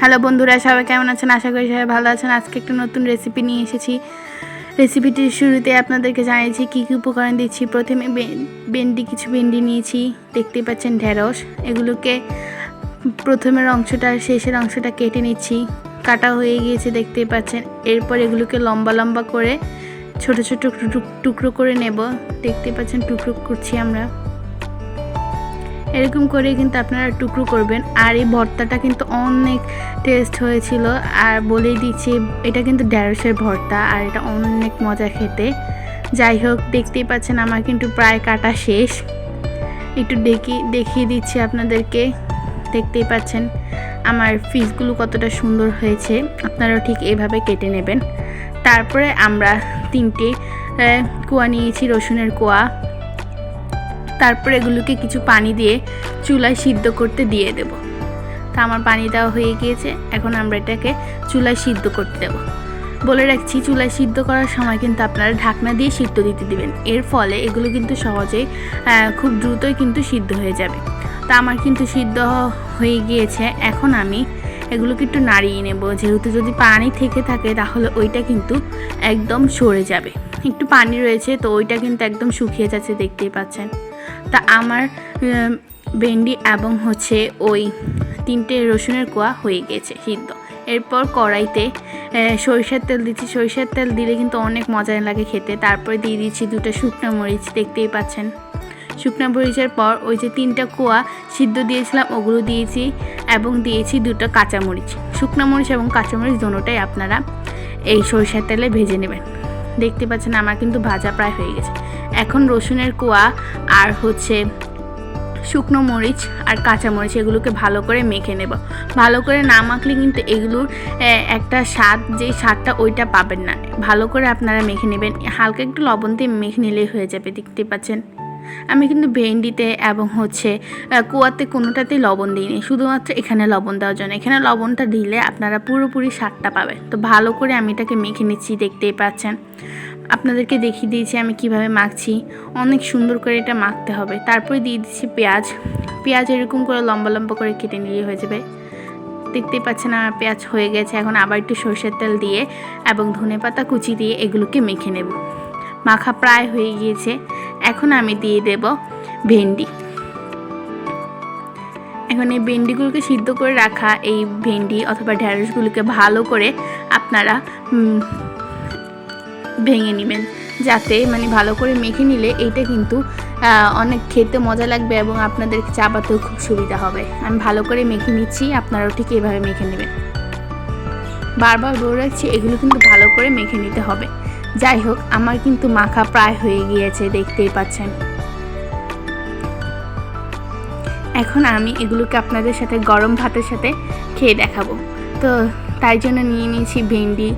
Hello বন্ধুরা, সবাই কেমন আছেন? আশা করি সবাই ভালো আছেন। আজকে একটা নতুন রেসিপি নিয়ে এসেছি। রেসিপিটির শুরুতে আপনাদেরকে জানিয়েছি কী কী উপকরণ দিচ্ছি। প্রথমে কিছু ভেন্ডি নিয়েছি, দেখতেই পাচ্ছেন ঢেঁড়স। এগুলোকে প্রথমের অংশটা আর শেষের অংশটা কেটে নিচ্ছি। কাটা হয়ে গিয়েছে দেখতেই পাচ্ছেন। এরপর এগুলোকে লম্বা লম্বা করে ছোট ছোট টুকরো করে নেব। দেখতেই পাচ্ছেন টুকরো করছি আমরা। এরকম করে কিন্তু আপনারা টুকরো করবেন। আর এই ভর্তাটা কিন্তু অনেক টেস্ট হয়েছিল। আর বলেই দিচ্ছি, এটা কিন্তু ঢেঁড়সের ভর্তা, আর এটা অনেক মজা খেতে। যাই হোক, দেখতেই পাচ্ছেন আমার কিন্তু প্রায় কাটা শেষ। একটু দেখিয়ে দিচ্ছি আপনাদেরকে। দেখতেই পাচ্ছেন আমার পিসগুলো কতটা সুন্দর হয়েছে। আপনারাও ঠিক এইভাবে কেটে নেবেন। তারপরে আমরা 3টে কোয়া নিয়েছি, রসুনের কোয়া। তারপর এগুলোকে কিছু পানি দিয়ে চুলায় সিদ্ধ করতে দিয়ে দেব। তা আমার পানি দেওয়া হয়ে গিয়েছে, এখন আমরা এটাকে চুলায় সিদ্ধ করতে দেব। বলে রাখছি, চুলায় সিদ্ধ করার সময় কিন্তু আপনারা ঢাকনা দিয়ে সিদ্ধ দিতে দিবেন। এর ফলে এগুলো কিন্তু সহজেই খুব দ্রুতই কিন্তু সিদ্ধ হয়ে যাবে। তা আমার কিন্তু সিদ্ধ হয়ে গিয়েছে। এখন আমি এগুলোকে একটু নাড়িয়ে নেব। যেহেতু যদি পানি থেকে থাকে তাহলে ওইটা কিন্তু একদম সরে যাবে। একটু পানি রয়েছে তো ওইটা কিন্তু একদম শুকিয়ে যাচ্ছে, দেখতেই পাচ্ছেন। তা আমার ভেন্ডি এবং ওই 3টে রসুনের কোয়া হয়ে গেছে সিদ্ধ। এরপর কড়াইতে সরিষার তেল দিচ্ছি। সরিষার তেল দিলে কিন্তু অনেক মজা লাগে খেতে। তারপরে দিয়ে দিচ্ছি 2টা শুকনো মরিচ, দেখতেই পাচ্ছেন। শুকনো মরিচের পর ওই যে 3টা কোয়া সিদ্ধ দিয়েছিলাম ওগুলো দিয়েছি, এবং দিয়েছি 2টা কাঁচামরিচ। শুকনো মরিচ এবং কাঁচামরিচ দুটোটাই আপনারা এই সরিষার তেলে ভেজে নেবেন। দেখতে পাচ্ছেন আমার কিন্তু ভাজা প্রায় হয়ে গেছে। এখন রসুনের কোয়া আর শুকনো মরিচ আর কাঁচামরিচ এগুলোকে ভালো করে মেখে নেব। ভালো করে না মাখলে কিন্তু এগুলোর একটা স্বাদ, যেই স্বাদটা ওইটা পাবেন না। ভালো করে আপনারা মেখে নেবেন। হালকা একটু লবণ দিয়ে মেখে নিলেই হয়ে যাবে। দেখতে পাচ্ছেন আমি কিন্তু ভেন্ডিতে এবং কোয়াতে কোনোটাতেই লবণ দিইনি, শুধুমাত্র এখানে লবণ দেওয়ার জন্য। এখানে লবণটা দিলে আপনারা পুরোপুরি স্বাদটা পাবেন। তো ভালো করে আমি এটাকে মেখে নিচ্ছি, দেখতেই পাচ্ছেন। আপনাদেরকে দেখিয়ে দিয়েছি আমি কিভাবে মাখছি। অনেক সুন্দর করে এটা মাখতে হবে। তারপরে দিয়ে দিচ্ছি পেঁয়াজ এরকম করে লম্বা লম্বা করে কেটে নিয়ে হয়ে যাবে। দেখতেই পাচ্ছেন আমার পেঁয়াজ হয়ে গেছে। এখন আবার একটু সরষের তেল দিয়ে এবং ধনেপাতা কুচি দিয়ে এগুলোকে মেখে নেব। মাখা প্রায় হয়ে গিয়েছে। এখন আমি দিয়ে দেব ভেন্ডি। এখন এই ভেন্ডিগুলোকে সিদ্ধ করে রাখা এই ভেন্ডি অথবা ঢেঁড়সগুলোকে ভালো করে আপনারা ভেঙে নেবেন, যাতে ভালো করে মেখে নিলে এইটা কিন্তু অনেক খেতে মজা লাগবে এবং আপনাদের চাবাতেও খুব সুবিধা হবে। আমি ভালো করে মেখে নিচ্ছি, আপনারাও ঠিক এভাবে মেখে নেবেন। বারবার বলে রাখছি, এগুলো কিন্তু ভালো করে মেখে নিতে হবে। যাই হোক, আমার কিন্তু মাখা প্রায় হয়ে গিয়েছে, দেখতেই পাচ্ছেন। এখন আমি এগুলোকে আপনাদের সাথে গরম ভাতের সাথে খেয়ে দেখাবো। তো তাই জন্য নিয়ে নিয়েছি ভেন্ডি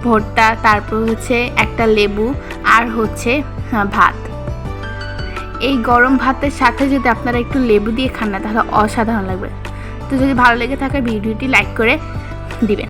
ভর্তা, তারপর একটা লেবু আর ভাত। এই গরম ভাতের সাথে যদি আপনারা একটু লেবু দিয়ে খান না, তাহলে অসাধারণ লাগবে। তো যদি ভালো লেগে থাকে ভিডিওটি লাইক করে দিবেন।